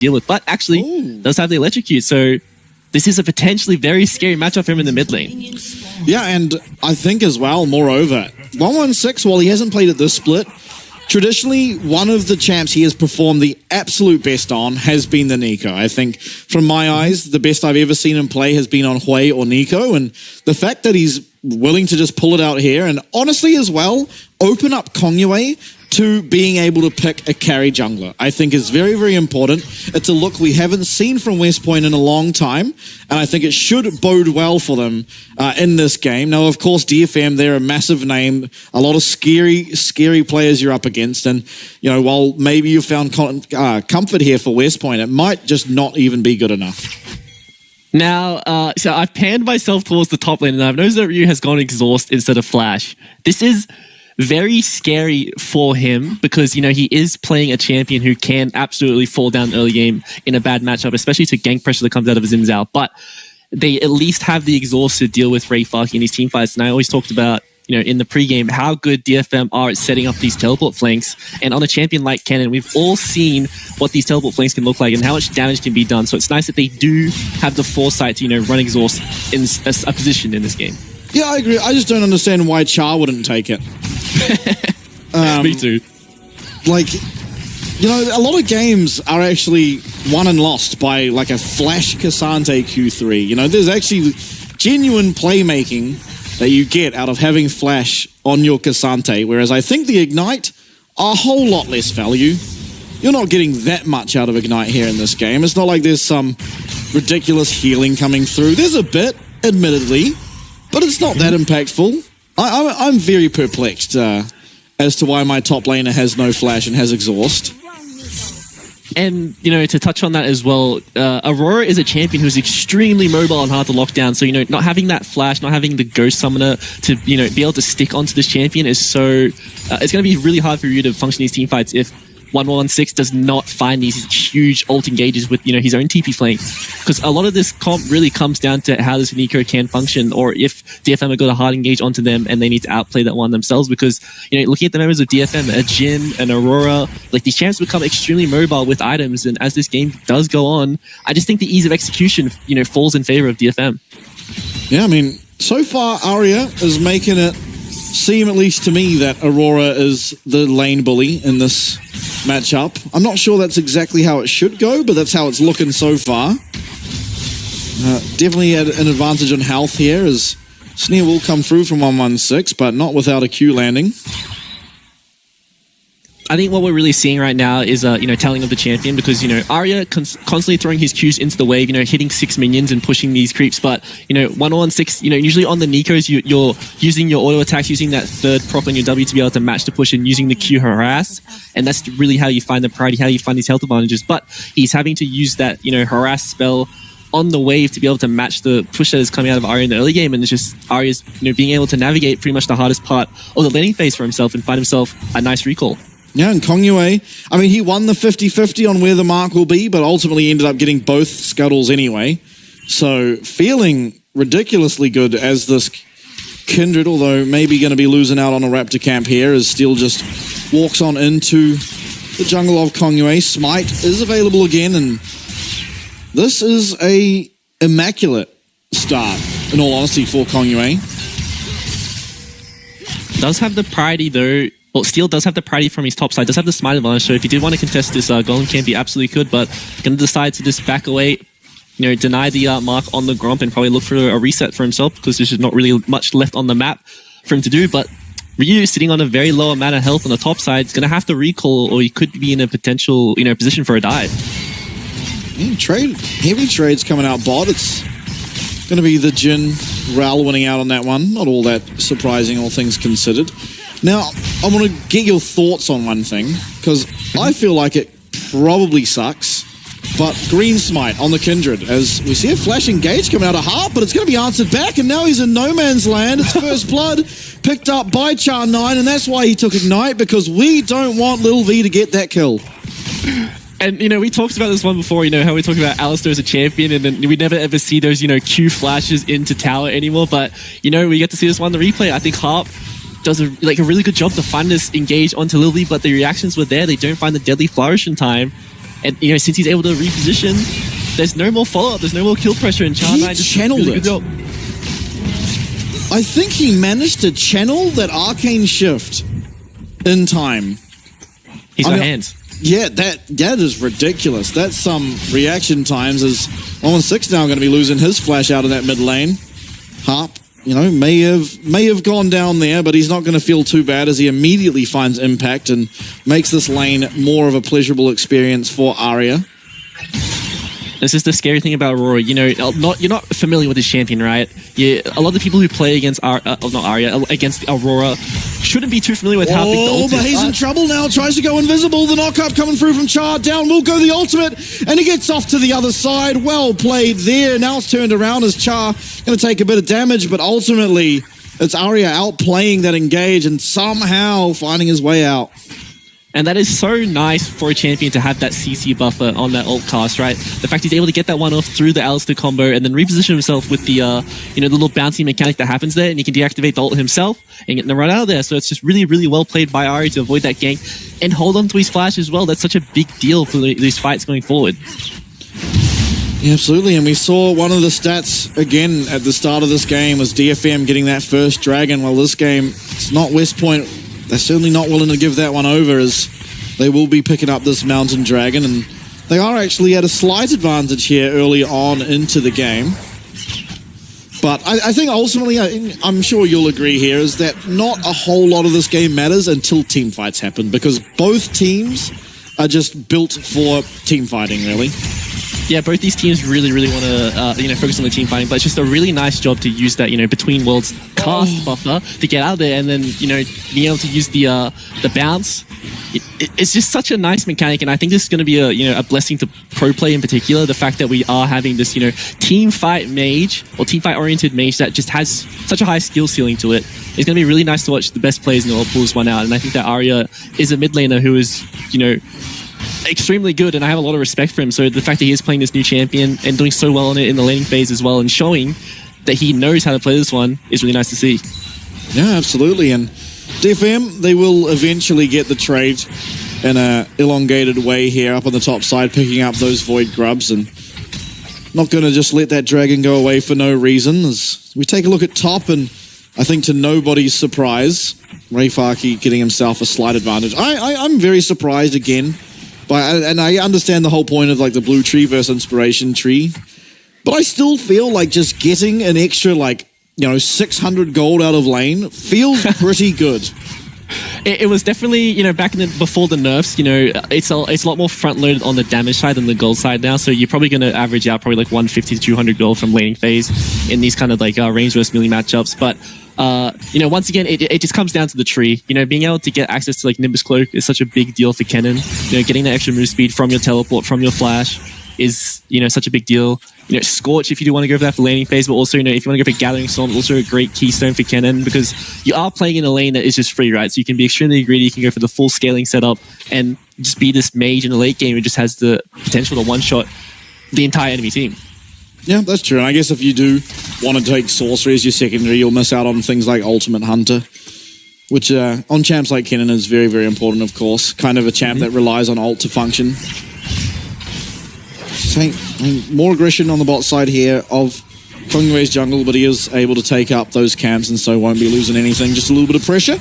deal with, but actually does have the electrocute. So this is a potentially very scary matchup for him in the mid lane. Yeah, and I think as well, moreover, 116, while he hasn't played at this split, traditionally, one of the champs he has performed the absolute best on has been the Nico. I think, from my eyes, the best I've ever seen him play has been on Hui or Nico, and the fact that he's willing to just pull it out here, and honestly as well, open up Kongyue to being able to pick a carry jungler, I think is very, very important. It's a look we haven't seen from West Point in a long time, and I think it should bode well for them in this game. Now, of course, DFM, they're a massive name, a lot of scary players you're up against, and, you know, while maybe you found comfort here for West Point, it might just not even be good enough. Now, so I've panned myself towards the top lane, and I've noticed that Ryu has gone exhaust instead of flash. This is very scary for him because, you know, he is playing a champion who can absolutely fall down early game in a bad matchup, especially to gank pressure that comes out of Xin Zhao. But they at least have the exhaust to deal with Ray Farky in these team fights. And I always talked about, you know, in the pregame, how good DFM are at setting up these teleport flanks. And on a champion like Cannon, we've all seen what these teleport flanks can look like and how much damage can be done. So it's nice that they do have the foresight to, you know, run exhaust in a position in this game. Yeah, I agree. I just don't understand why Char wouldn't take it. Me too. Like, you know, a lot of games are actually won and lost by like a flash Cassante Q3. You know, there's actually genuine playmaking that you get out of having flash on your Cassante, whereas I think the Ignite are a whole lot less value. You're not getting that much out of Ignite here in this game. It's not like there's some ridiculous healing coming through. There's a bit, admittedly, but it's not that impactful. I'm very perplexed as to why my top laner has no flash and has exhaust. And, you know, to touch on that as well, Aurora is a champion who's extremely mobile and hard to lock down. So, you know, not having that flash, not having the ghost summoner to, you know, be able to stick onto this champion is so... it's going to be really hard for you to function these team fights if 1116 does not find these huge ult engages with, you know, his own TP flank. Because a lot of this comp really comes down to how this Nico can function, or if DFM have got a hard engage onto them and they need to outplay that one themselves. Because, you know, looking at the members of DFM, a Jin, an Aurora, like these champs become extremely mobile with items. And as this game does go on, I just think the ease of execution, you know, falls in favor of DFM. Yeah, I mean, so far Arya is making it seem, at least to me, that Aurora is the lane bully in this matchup. I'm not sure that's exactly how it should go, but that's how it's looking so far. Definitely had an advantage on health here, as Sneer will come through from 116, but not without a Q landing. I think what we're really seeing right now is, you know, telling of the champion, because, you know, Arya constantly throwing his Qs into the wave, you know, hitting 6 minions and pushing these creeps. But, you know, 116, you know, usually on the Nikos, you're using your auto attacks, using that third proc on your W to be able to match the push and using the Q harass. And that's really how you find the priority, how you find these health advantages. But he's having to use that, you know, harass spell on the wave to be able to match the push that is coming out of Arya in the early game. And it's just Arya's, you know, being able to navigate pretty much the hardest part of the laning phase for himself and find himself a nice recall. Yeah, and Kongyue, I mean, he won the 50-50 on where the mark will be, but ultimately ended up getting both scuttles anyway. So, feeling ridiculously good as this Kindred, although maybe going to be losing out on a Raptor camp here, as Steel just walks on into the jungle of Kongyue. Smite is available again, and this is a immaculate start, in all honesty, for Kongyue. Does have the priority, though. Well, Steel does have the priority from his top side, does have the smite advantage, so if you did want to contest this, Golem can be absolutely good, but going to decide to just back away, you know, deny the mark on the Gromp and probably look for a reset for himself, because there's just not really much left on the map for him to do. But Ryu, sitting on a very low amount of health on the top side, is going to have to recall, or he could be in a potential, you know, position for a dive. Heavy trades coming out bot. It's going to be the Jin Ral winning out on that one. Not all that surprising, all things considered. Now, I want to get your thoughts on one thing, because I feel like it probably sucks, but Green Smite on the Kindred, as we see a flash engage coming out of Heart, but it's going to be answered back, and now he's in no man's land. It's First Blood, picked up by Char9, and that's why he took Ignite, because we don't want Lil V to get that kill. And, you know, we talked about this one before, you know, how we talk about Alistar as a champion, and then we never ever see those, you know, Q flashes into tower anymore, but, you know, we get to see this one in the replay. I think Harp does a really good job to find this engage onto Lily, but the reactions were there. They don't find the deadly flourish in time. And, you know, since he's able to reposition, there's no more follow-up, there's no more kill pressure, and Char9 just channeled really it. good job. I think he managed to channel that arcane shift in time. He's got hands. Yeah, that is ridiculous. That's some reaction times, as 116 now going to be losing his flash out of that mid lane. Harp, you know, may have gone down there, but he's not going to feel too bad as he immediately finds impact and makes this lane more of a pleasurable experience for Arya. This is the scary thing about Aurora. You know, you're not familiar with this champion, right? A lot of the people who play against against Aurora shouldn't be too familiar with how big the ult is. But he's in trouble now. Tries to go invisible. The knockup coming through from Char. Down will go the ultimate, and he gets off to the other side. Well played there. Now it's turned around as Char going to take a bit of damage, but ultimately it's Arya outplaying that engage and somehow finding his way out. And that is so nice for a champion to have that CC buffer on that ult cast, right? The fact he's able to get that one off through the Alistair combo and then reposition himself with the, the little bouncy mechanic that happens there, and he can deactivate the ult himself and get them right out of there. So it's just really, really well played by Ari to avoid that gank and hold on to his flash as well. That's such a big deal for these fights going forward. Yeah, absolutely, and we saw one of the stats again at the start of this game was DFM getting that first dragon. Well, this game, it's not West Point. They're certainly not willing to give that one over, as they will be picking up this mountain dragon, and they are actually at a slight advantage here early on into the game. But I think ultimately, I'm sure you'll agree here, is that not a whole lot of this game matters until team fights happen, because both teams are just built for team fighting, really. Yeah, both these teams really, really want to, focus on the team fighting, but it's just a really nice job to use that, between worlds cast buffer to get out there, and then, being able to use the bounce. It's just such a nice mechanic, and I think this is going to be a blessing to pro play in particular. The fact that we are having this, team fight mage or team fight oriented mage that just has such a high skill ceiling to it. It's going to be really nice to watch the best players in the world pull this one out, and I think that Arya is a mid laner who is, extremely good, and I have a lot of respect for him. So the fact that he is playing this new champion and doing so well on it in the laning phase as well, and showing that he knows how to play this one, is really nice to see. Yeah, absolutely. And DFM, they will eventually get the trade in a elongated way here up on the top side, picking up those void grubs, and not going to just let that dragon go away for no reason. As we take a look at top, and I think to nobody's surprise, Rayfaki getting himself a slight advantage. I'm very surprised again. And I understand the whole point of like the blue tree versus inspiration tree, but I still feel like just getting an extra 600 gold out of lane feels pretty good. It was definitely, back before the nerfs, it's a lot more front loaded on the damage side than the gold side now. So you're probably going to average out probably like 150 to 200 gold from laning phase in these kind of range versus melee matchups. But once again, it just comes down to the tree. Being able to get access to Nimbus Cloak is such a big deal for Kennen. Getting that extra move speed from your teleport, from your flash is, such a big deal. Scorch, if you do want to go for that for laning phase, but also, if you want to go for Gathering Storm, also a great keystone for Kennen, because you are playing in a lane that is just free, right? So you can be extremely greedy, you can go for the full scaling setup and just be this mage in the late game who just has the potential to one-shot the entire enemy team. Yeah, that's true. And I guess if you do want to take sorcery as your secondary, you'll miss out on things like Ultimate Hunter, which on champs like Kennen is very, very important, of course. Kind of a champ that relies on ult to function. So, more aggression on the bot side here of Kongwei's jungle, but he is able to take up those camps and so won't be losing anything. Just a little bit of pressure.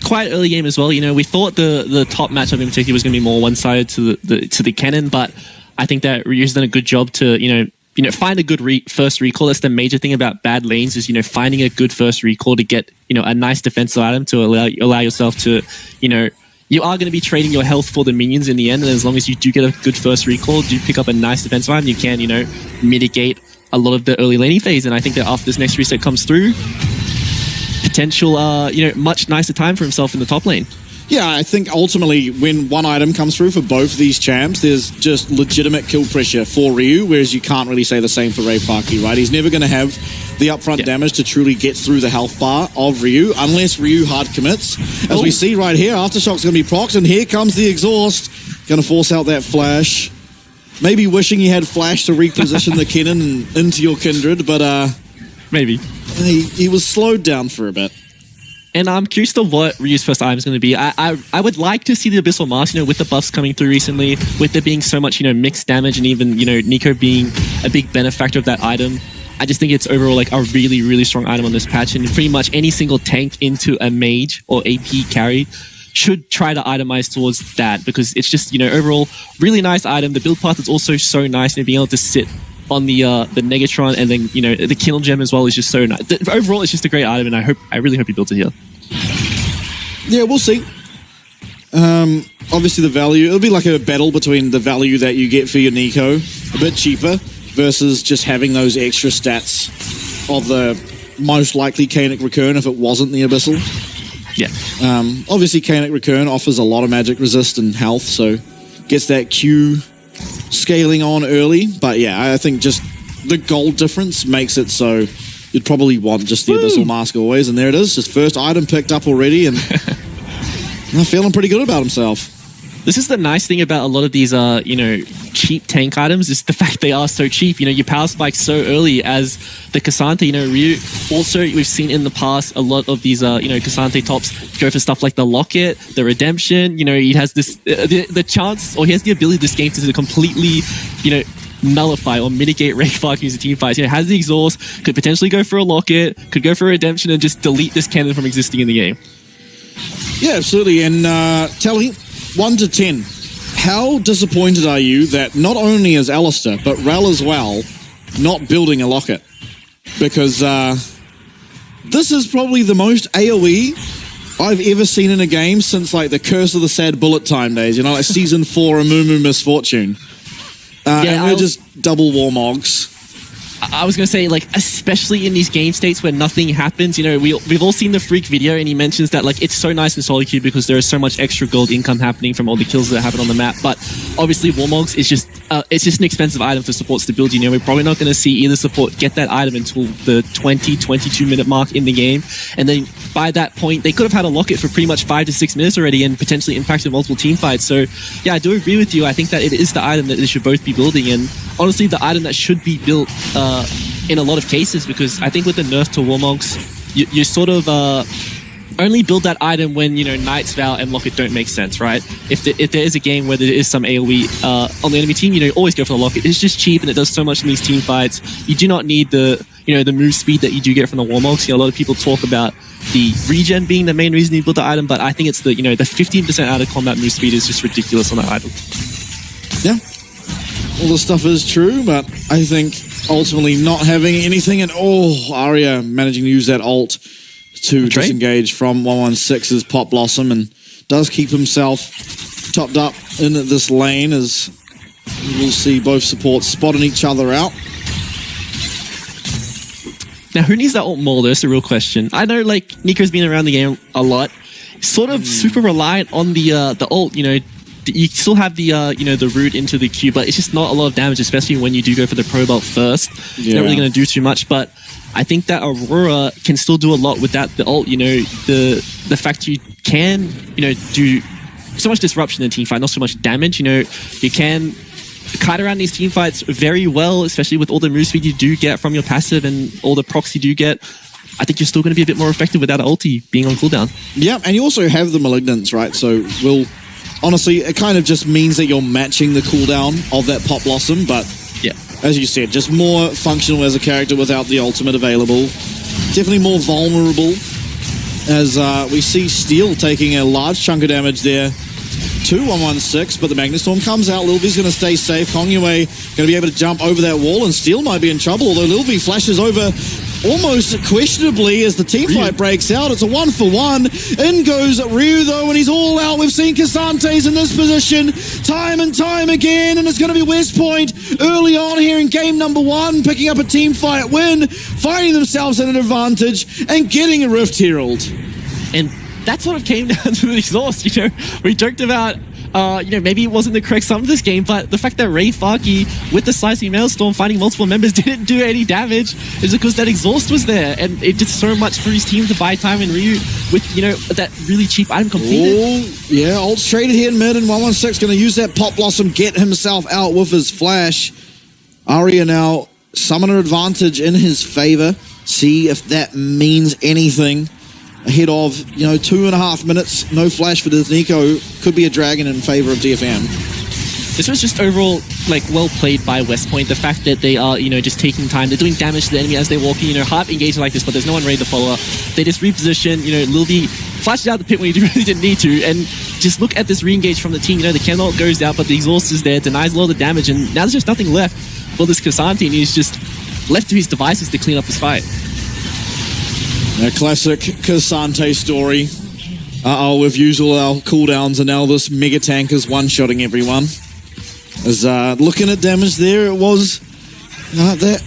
Quite early game as well. We thought the top matchup in particular was going to be more one-sided to the Kennen, but I think that Ryu's done a good job to, find a good first recall. That's the major thing about bad lanes is, finding a good first recall to get, a nice defensive item to allow yourself to, you are going to be trading your health for the minions in the end. And as long as you do get a good first recall, do pick up a nice defensive item, you can, mitigate a lot of the early laning phase. And I think that after this next reset comes through, potential, much nicer time for himself in the top lane. Yeah, I think ultimately when one item comes through for both these champs, there's just legitimate kill pressure for Ryu, whereas you can't really say the same for Rayfaki, right? He's never going to have the upfront damage to truly get through the health bar of Ryu, unless Ryu hard commits. As we see right here, Aftershock's going to be procced, and here comes the exhaust. Going to force out that flash. Maybe wishing he had flash to reposition the Kennen into your Kindred, but maybe. He was slowed down for a bit. And I'm curious to what Ryu's first item is going to be. I would like to see the Abyssal Mask, with the buffs coming through recently, with there being so much, mixed damage, and even, Nico being a big benefactor of that item. I just think it's overall like a really, really strong item on this patch, and pretty much any single tank into a mage or AP carry should try to itemize towards that, because it's just, overall really nice item. The build path is also so nice, being able to sit on the Negatron, and then the Kill Gem as well is just so nice. Overall, it's just a great item, and I really hope he builds it here. Yeah, we'll see. Obviously, the value, it'll be like a battle between the value that you get for your Nico, a bit cheaper, versus just having those extra stats of the most likely Canic Recurn if it wasn't the Abyssal. Yeah. Obviously, Canic Recurn offers a lot of magic resist and health, so gets that Q scaling on early. But yeah, I think just the gold difference makes it so you'd probably want just the Abyssal Mask always. And there it is, just first item picked up already, and feeling pretty good about himself. This is the nice thing about a lot of these, cheap tank items, is the fact they are so cheap. You power spike so early as the Cassante, Ryu. Also, we've seen in the past a lot of these, Cassante tops go for stuff like the Locket, the Redemption. He has this, the chance, or he has the ability this game to completely, nullify or mitigate Ray Fark using team fights. Has the exhaust, could potentially go for a Locket, could go for a Redemption, and just delete this cannon from existing in the game. Yeah, absolutely. And Telly, 1 to 10, how disappointed are you that not only is Alistair, but Rel as well, not building a Locket? Because this is probably the most AoE I've ever seen in a game since like the Curse of the Sad Bullet Time days, like Season 4 Amumu Misfortune. And we're just double Warmogs. I was going to say, especially in these game states where nothing happens, we've all seen the Freak video, and he mentions that, it's so nice in solo queue because there is so much extra gold income happening from all the kills that happen on the map. But obviously, Warmogs is just, it's just an expensive item for support stability. We're probably not going to see either support get that item until the 22 minute mark in the game. And then by that point, they could have had a Locket for pretty much 5 to 6 minutes already and potentially impacted multiple team fights. So yeah, I do agree with you. I think that it is the item that they should both be building, and honestly, the item that should be built in a lot of cases, because I think with the nerf to Warmogs, you sort of only build that item when, Knight's Vow and Locket don't make sense, right? If there is a game where there is some AoE on the enemy team, always go for the Locket. It's just cheap and it does so much in these team fights. You do not need the, the move speed that you do get from the Warmogs. A lot of people talk about the regen being the main reason you build the item, but I think it's the, the 15% out of combat move speed is just ridiculous on that item. Yeah. All this stuff is true, but I think ultimately not having anything, and Arya managing to use that ult to disengage from 116's Pop Blossom, and does keep himself topped up in this lane, as we'll see both supports spotting each other out. Now, who needs that ult more? That's a real question. I know, Nico's been around the game a lot, sort of super reliant on the ult, you still have the the route into the queue, but it's just not a lot of damage, especially when you do go for the Pro Belt first. Yeah. You're not really going to do too much, but I think that Aurora can still do a lot without the ult. The fact you can do so much disruption in a team fight, not so much damage. You can kite around these team fights very well, especially with all the move speed you do get from your passive and all the procs you do get. I think you're still going to be a bit more effective without an ulti being on cooldown. Yeah, and you also have the Malignants, right? So honestly, it kind of just means that you're matching the cooldown of that Pop Blossom, but yeah, as you said, just more functional as a character without the ultimate available. Definitely more vulnerable, as we see Steel taking a large chunk of damage there to 116, but the Magnetstorm comes out. Lil V's going to stay safe. Kongyue going to be able to jump over that wall, and Steel might be in trouble, although Lil V flashes over almost questionably as the team fight breaks out. It's a 1-for-1. In goes Ryu, though, and he's all out. We've seen Cassantes in this position time and time again, and it's going to be West Point early on here in game number 1, picking up a team fight win, finding themselves at an advantage, and getting a Rift Herald. And that sort of came down to the exhaust. We joked about maybe it wasn't the correct sum of this game, but the fact that Ray Farky with the Slicing Maelstrom fighting multiple members didn't do any damage is because that exhaust was there, and it did so much for his team to buy time, and Ryu with that really cheap item completed. Yeah, ult traded here in mid, and 116 going to use that Pop Blossom, get himself out with his flash. Arya now summoner advantage in his favor. See if that means anything ahead of, 2.5 minutes. No flash for this Nico. Could be a dragon in favor of DFM. This was just overall, well played by West Point. The fact that they are, just taking time. They're doing damage to the enemy as they're walking, hard engagement like this, but there's no one ready to follow up. They just reposition, Lil V flashes out the pit when he really didn't need to, and just look at this re-engage from the team. The candle goes out, but the exhaust is there, denies a lot of the damage, and now there's just nothing left for this K'Sante, and he's just left to his devices to clean up this fight. A classic K'Sante story. We've used all our cooldowns, and now this mega tank is one-shotting everyone. As looking at damage there, it was that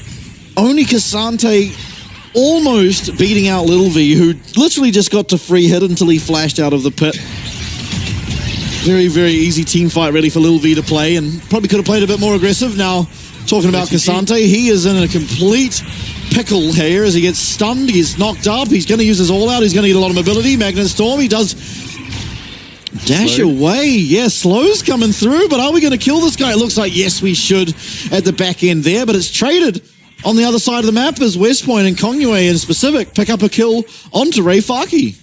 only K'Sante almost beating out Lil V, who literally just got to free hit until he flashed out of the pit. Very, very easy team fight ready for Lil V to play, and probably could have played a bit more aggressive. Now, talking about K'Sante, he is in a complete pickle here as he gets stunned, he gets knocked up, he's going to use his all-out, he's going to get a lot of mobility. Magnet Storm, he does dash Slow. Away. Yeah, Slow's coming through, but are we going to kill this guy? It looks like, yes, we should at the back end there, but it's traded on the other side of the map as West Point and Kongyue in specific pick up a kill onto Rayfaki.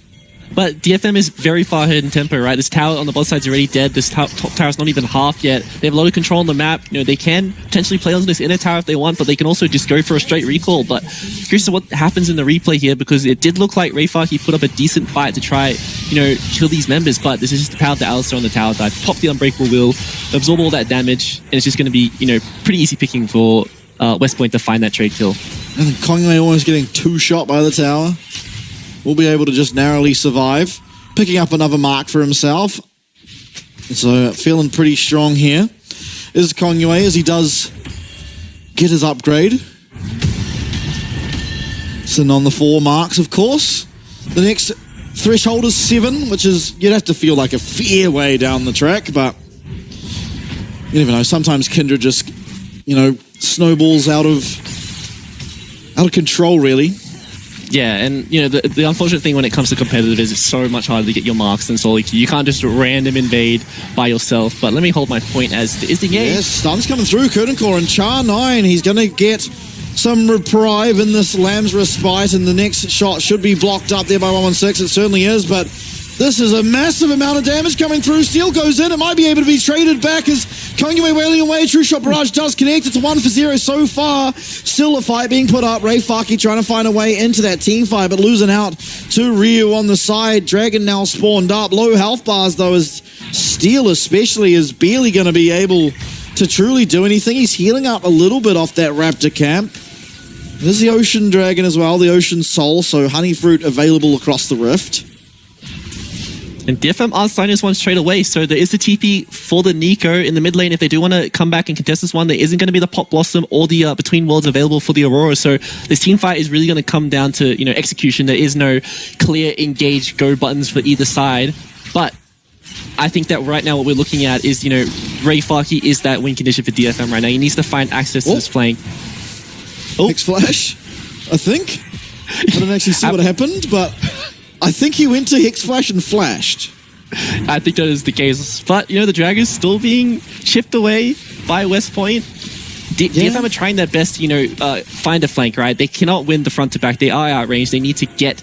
But DFM is very far ahead in tempo, right? This tower on the bottom side's already dead. This top tower's not even half yet. They have a lot of control on the map. They can potentially play on this inner tower if they want, but they can also just go for a straight recall. But curious to what happens in the replay here, because it did look like Rayfaki put up a decent fight to try, kill these members, but this is just the power of the Alistar on the tower dive. Pop the Unbreakable Wheel, absorb all that damage, and it's just going to be, pretty easy picking for West Point to find that trade kill. And Kongyue almost getting two-shot by the tower. Will be able to just narrowly survive. Picking up another mark for himself. So feeling pretty strong here is Kongyue as he does get his upgrade. Sitting on the 4 marks, of course. The next threshold is 7, which is, you'd have to feel like a fair way down the track, but you never know. Sometimes Kindred just, snowballs out of control, really. Yeah, and the unfortunate thing when it comes to competitive is it's so much harder to get your marks than solo queue. You can't just random invade by yourself. But let me hold my point as is the game. Yes, stun's coming through. Curtain Core and Char 9. He's going to get some reprieve in this Lamb's Respite, and the next shot should be blocked up there by 116. It certainly is, but this is a massive amount of damage coming through. Steel goes in. It might be able to be traded back as Kongyue wailing away. True Shot Barrage does connect. It's 1-0 so far. Still a fight being put up. Rayfaki trying to find a way into that team fight, but losing out to Ryu on the side. Dragon now spawned up. Low health bars, though, as Steel especially is barely going to be able to truly do anything. He's healing up a little bit off that Raptor camp. There's the Ocean Dragon as well, the Ocean Soul, so Honey Fruit available across the rift. And DFM are signing this one straight away, so there is the TP for the Nico in the mid lane. If they do want to come back and contest this one, there isn't going to be the Pop Blossom or the Between Worlds available for the Aurora, so this team fight is really going to come down to, execution. There is no clear engage go buttons for either side, but I think that right now what we're looking at is, Rayfaki is that win condition for DFM right now. He needs to find access to this flank. X-Flash, I think. I didn't actually see what happened, but I think he went to X-Flash and flashed. I think that is the case. But, the Dragon's still being chipped away by West Point. DFM are trying their best to, find a flank, right? They cannot win the front to back. They are outranged. They need to get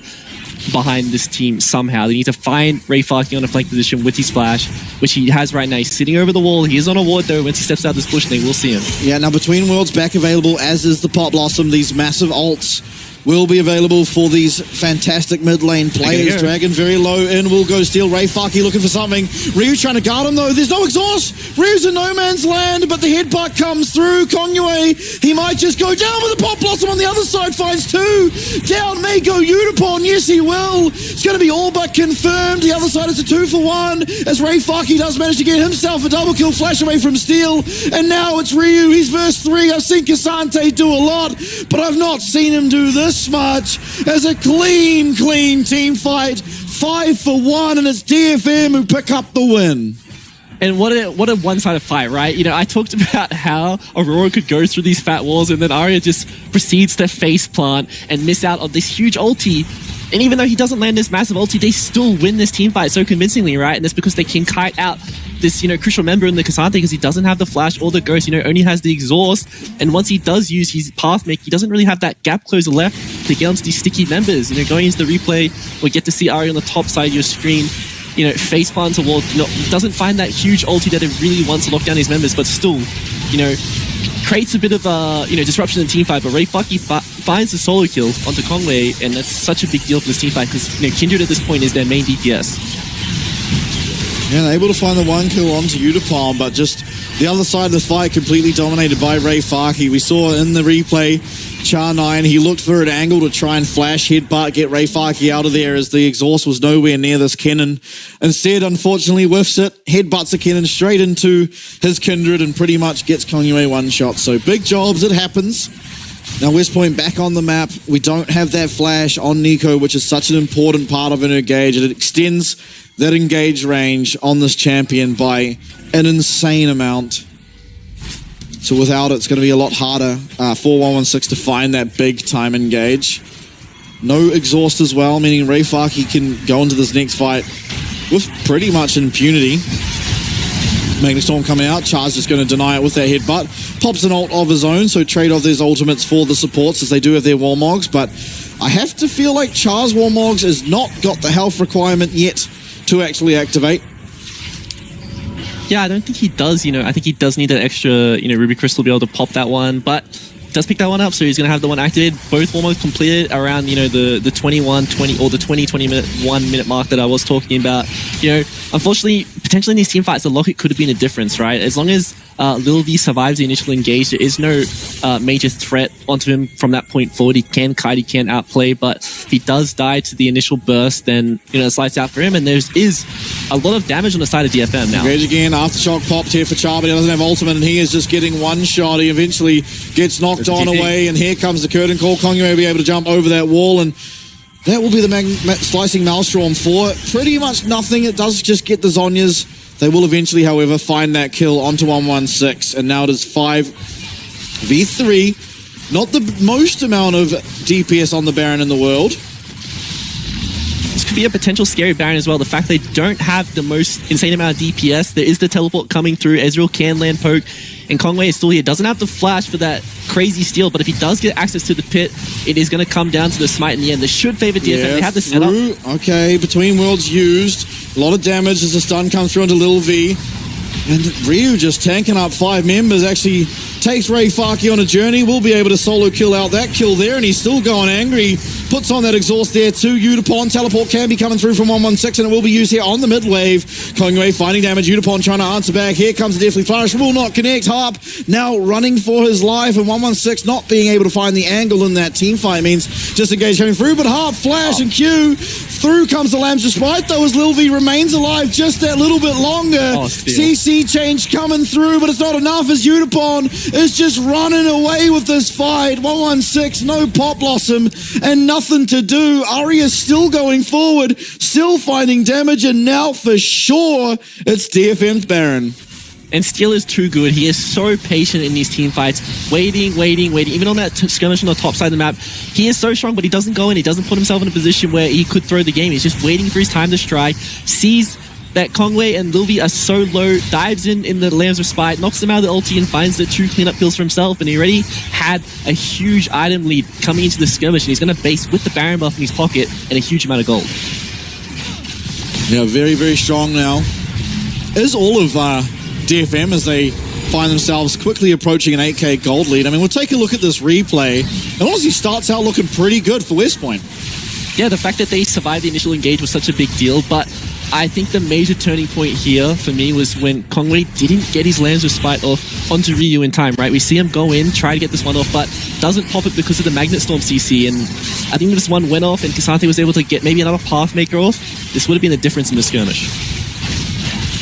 behind this team somehow. They need to find Rayfaki on a flank position with his flash, which he has right now. He's sitting over the wall. He is on a ward, though. Once he steps out this bush, they will see him. Yeah, now Between Worlds back available, as is the Pop Blossom. These massive ults will be available for these fantastic mid lane players. Dragon very low in, will go steal. Rayfaki looking for something. Ryu trying to guard him though. There's no exhaust. Ryu's in no man's land, but the headbutt comes through. Kongyue, he might just go down with the Pop Blossom on the other side. Finds 2. Down may go Unipon. Yes, he will. It's going to be all but confirmed. The other side is a 2-for-1 as Rayfaki does manage to get himself a double kill. Flash away from Steel. And now it's Ryu. He's verse 3. I've seen K'Sante do a lot, but I've not seen him do this much as a clean team fight. 5-for-1, and it's DFM who pick up the win. And what a one-sided fight, right? I talked about how Aurora could go through these fat walls, and then Arya just proceeds to face plant and miss out on this huge ulti. And even though he doesn't land this massive ulti, they still win this team fight so convincingly, right? And that's because they can kite out this, crucial member in the Cassante because he doesn't have the flash or the ghost, only has the exhaust. And once he does use his path make, he doesn't really have that gap closer left to get onto these sticky members. Going into the replay, we get to see Ari on the top side of your screen, face plant towards, doesn't find that huge ulti that it really wants to lock down his members, but still, creates a bit of disruption in the team fight. But Ray Fucky finds the solo kill onto Conway, and that's such a big deal for this team fight because Kindred at this point is their main DPS. Yeah, they're able to find the one kill onto Udapalm, but just the other side of the fight completely dominated by Ray Farkey. We saw in the replay, Char9, he looked for an angle to try and flash headbutt, get Ray Farkey out of there as the exhaust was nowhere near this Kennen. Instead, unfortunately, whiffs it, headbutts a Kennen straight into his Kindred and pretty much gets Kongwei one shot. So big jobs, it happens. Now West Point back on the map. We don't have that flash on Nico, which is such an important part of an engage. It extends that engage range on this champion by an insane amount. So without it, it's going to be a lot harder for 116 to find that big time engage. No exhaust as well, meaning Ray Farkey can go into this next fight with pretty much impunity. Magnet Storm coming out, Char's just going to deny it with their headbutt. Pops an ult of his own, so trade off these ultimates for the supports as they do have their Warmogs, but I have to feel like Char's Warmogs has not got the health requirement yet to actually activate. Yeah, I don't think he does, I think he does need that extra, Ruby Crystal to be able to pop that one, but does pick that one up, so he's going to have the one activated. Both Warmogs completed around, the 21, 20, or the 20 minute, 1 minute mark that I was talking about. Unfortunately, potentially in these team fights, the locket could have been a difference, right? As long as Lil V survives the initial engage, there is no major threat onto him from that point forward. He can kite, he can outplay, but if he does die to the initial burst, then, it's lights out for him, and there is a lot of damage on the side of DFM now. Engage again, Aftershock popped here for Char, but he doesn't have ultimate, and he is just getting one shot. He eventually gets knocked on away, and here comes the curtain call. Kongyu will be able to jump over that wall, and that will be the slicing Maelstrom for pretty much nothing. It does just get the Zonyas. They will eventually, however, find that kill onto 116, and now it is 5v3. Not the most amount of DPS on the Baron in the world. This could be a potential scary Baron as well. The fact they don't have the most insane amount of DPS. There is the teleport coming through. Ezreal can land poke, and Kongwei is still here. Doesn't have the flash for that crazy steal, but if he does get access to the pit, it is going to come down to the smite in the end. This should favor DFM. Yeah, they have the setup. Okay, Between Worlds used. A lot of damage as the stun comes through into Lil V. And Ryu just tanking up 5 members, actually takes Ray Farkey on a journey. Will be able to solo kill out that kill there, and he's still going angry. Puts on that exhaust there too. Udapon teleport can be coming through from 116, and it will be used here on the mid wave. Kongwei finding damage. Udapon trying to answer back. Here comes the Deathly Flourish. Will not connect. Harp now running for his life, and 116 not being able to find the angle in that team fight means just engage coming through. But Harp, Flash, and Q. Through comes the Lambs despite though as Lil V remains alive just that little bit longer. CC change coming through, but it's not enough as Udapon is just running away with this fight. 116, no Pop Blossom, and nothing to do. Arya still going forward, still finding damage, and now for sure, it's DFM's Baron. And Steel is too good. He is so patient in these team fights. Waiting. Even on that skirmish on the top side of the map, he is so strong, but he doesn't go in. He doesn't put himself in a position where he could throw the game. He's just waiting for his time to strike. Sees that Kongwei and Lil V are so low, dives in the Lambs of Spite, knocks them out of the ulti, and finds the 2 cleanup kills for himself. And he already had a huge item lead coming into the skirmish, and he's going to base with the Baron buff in his pocket and a huge amount of gold. Yeah, very, very strong now. Is all of DFM as they find themselves quickly approaching an 8k gold lead. I mean, we'll take a look at this replay. It honestly starts out looking pretty good for West Point. Yeah, the fact that they survived the initial engage was such a big deal, but I think the major turning point here for me was when Kongwei didn't get his Lambs of Spite off onto Ryu in time, right? We see him go in, try to get this one off, but doesn't pop it because of the Magnet Storm CC, and I think if this one went off and Cassante was able to get maybe another Pathmaker off, this would have been the difference in the skirmish.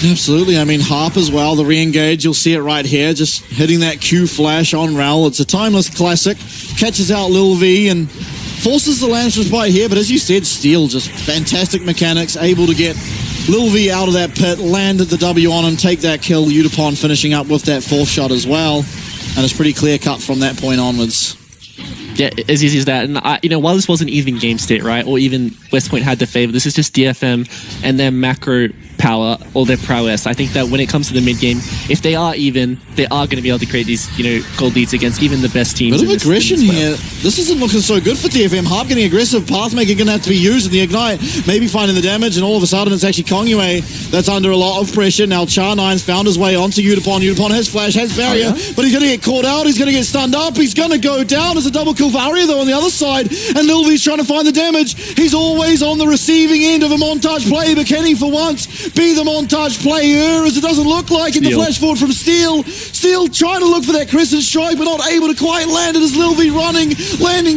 Absolutely. I mean, Harp as well, the re-engage, you'll see it right here, just hitting that Q flash on Rel. It's a timeless classic. Catches out Lil V and forces the Lambs of Spite here, but as you said, Steel, just fantastic mechanics, able to get Lil V out of that pit, landed the W on him, take that kill. Udapon finishing up with that 4th shot as well, and it's pretty clear cut from that point onwards. Yeah, as easy as that. And while this wasn't even game state, right, or even West Point had the favor, this is just DFM and their macro power or their prowess. I think that when it comes to the mid game, if they are even, they are going to be able to create these, gold leads against even the best teams. Bit of aggression here. This isn't looking so good for DFM. Harp getting aggressive. Pathmaker going to have to be used in the Ignite. Maybe finding the damage, and all of a sudden it's actually Kongwei that's under a lot of pressure. Now Char9's found his way onto Udapon. Udapon has flash, has barrier, but he's going to get caught out. He's going to get stunned up. He's going to go down. As a double kill for Aria though on the other side, and Lil V's trying to find the damage. He's always on the receiving end of a montage play, but can he for once be the montage player, as it doesn't look like in the flash forward from Steel. Steel trying to look for that crescent strike, but not able to quite land it as Lil V landing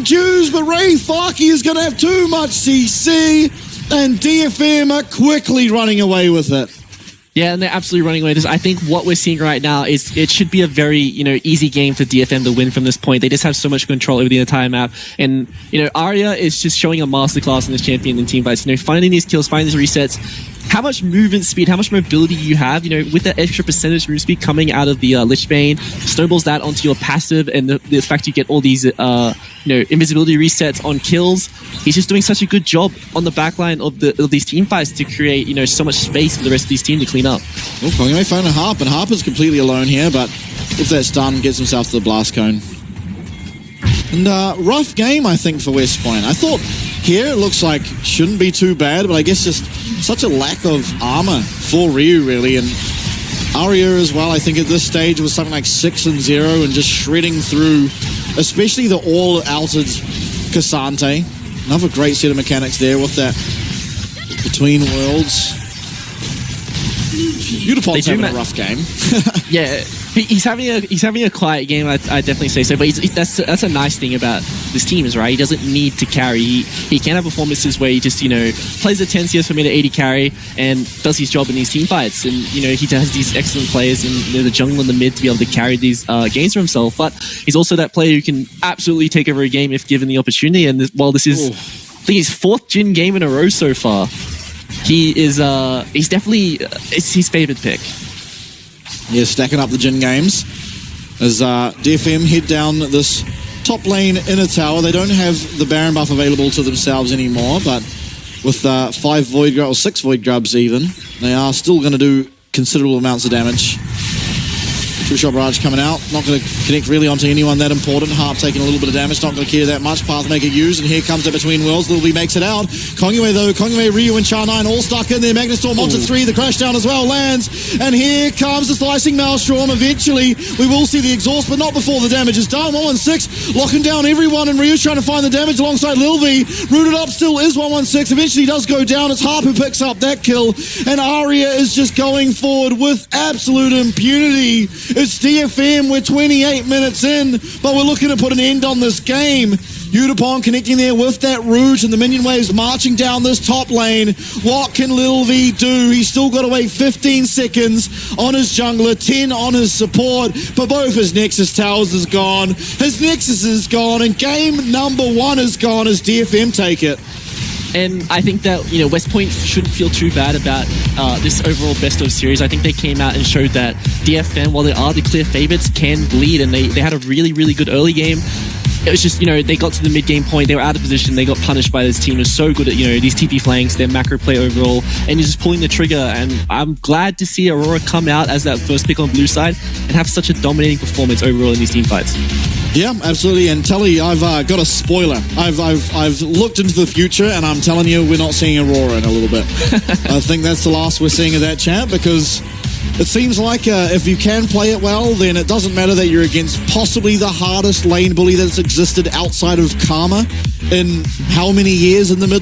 Qs, but Ray Farkey is going to have too much CC, and DFM are quickly running away with it. Yeah, and they're absolutely running away with this. I think what we're seeing right now is it should be a very, easy game for DFM to win from this point. They just have so much control over the entire map. And, Arya is just showing a masterclass in this champion in team fights. Finding these kills, finding these resets. How much movement speed, how much mobility you have, with that extra percentage move speed coming out of the Lich Bane, snowballs that onto your passive, and the fact you get all these, invisibility resets on kills. He's just doing such a good job on the backline of these team fights to create, so much space for the rest of these teams to clean up. Oh, Kongwei found a Harp, and Harp is completely alone here, but if that's done, gets himself to the blast cone. And rough game, I think, for West Point. I thought here it looks like shouldn't be too bad, but I guess just such a lack of armor for Ryu, really. And Arya as well, I think at this stage was something like 6-0 and just shredding through, especially the all-outed Cassante. Another great set of mechanics there with that Between Worlds. Udapon's having a rough game. Yeah, he's having a quiet game. I definitely say so. But that's a nice thing about this team is, right? He doesn't need to carry. He can have performances where he just plays a 10 CS for me to 80 carry and does his job in these team fights. And he has these excellent players in the jungle and the mid to be able to carry these games for himself. But he's also that player who can absolutely take over a game if given the opportunity. And while this is, I think, his 4th Jin game in a row so far. He's definitely it's his favorite pick. Yeah, stacking up the Jin games as DFM head down this top lane in a tower. They don't have the Baron buff available to themselves anymore, but with 6 Void Grubs even, they are still going to do considerable amounts of damage. True Shot Barrage coming out, not going to connect really onto anyone that important. Harp taking a little bit of damage, not going to care that much. Pathmaker used, and here comes the Between Worlds. Lil B makes it out. Kongwei though, Ryu and Char9 all stuck in there. Magnastorm onto 3, the crash down as well lands, and here comes the Slicing Maelstrom. Eventually, we will see the exhaust, but not before the damage is done. 116, locking down everyone, and Ryu's trying to find the damage alongside Lil V. Rooted up still is 116. Eventually does go down. It's Harp who picks up that kill, and Arya is just going forward with absolute impunity. It's DFM, we're 28 minutes in, but we're looking to put an end on this game. Udapon connecting there with that Rouge, and the minion waves marching down this top lane. What can Lil V do? He's still got to wait 15 seconds on his jungler, 10 on his support, but both his Nexus towers is gone. His Nexus is gone, and game number 1 is gone as DFM take it. And I think that, West Point shouldn't feel too bad about this overall best of series. I think they came out and showed that DFM, while they are the clear favorites, can bleed, and they had a really, really good early game. It was just, they got to the mid-game point, they were out of position, they got punished by this team. It was so good at, these TP flanks, their macro play overall, and you're just pulling the trigger. And I'm glad to see Aurora come out as that first pick on blue side and have such a dominating performance overall in these team fights. Yeah, absolutely. And Telly, I've got a spoiler. I've looked into the future, and I'm telling you, we're not seeing Aurora in a little bit. I think that's the last we're seeing of that champ, because it seems like if you can play it well, then it doesn't matter that you're against possibly the hardest lane bully that's existed outside of Karma in how many years in the mid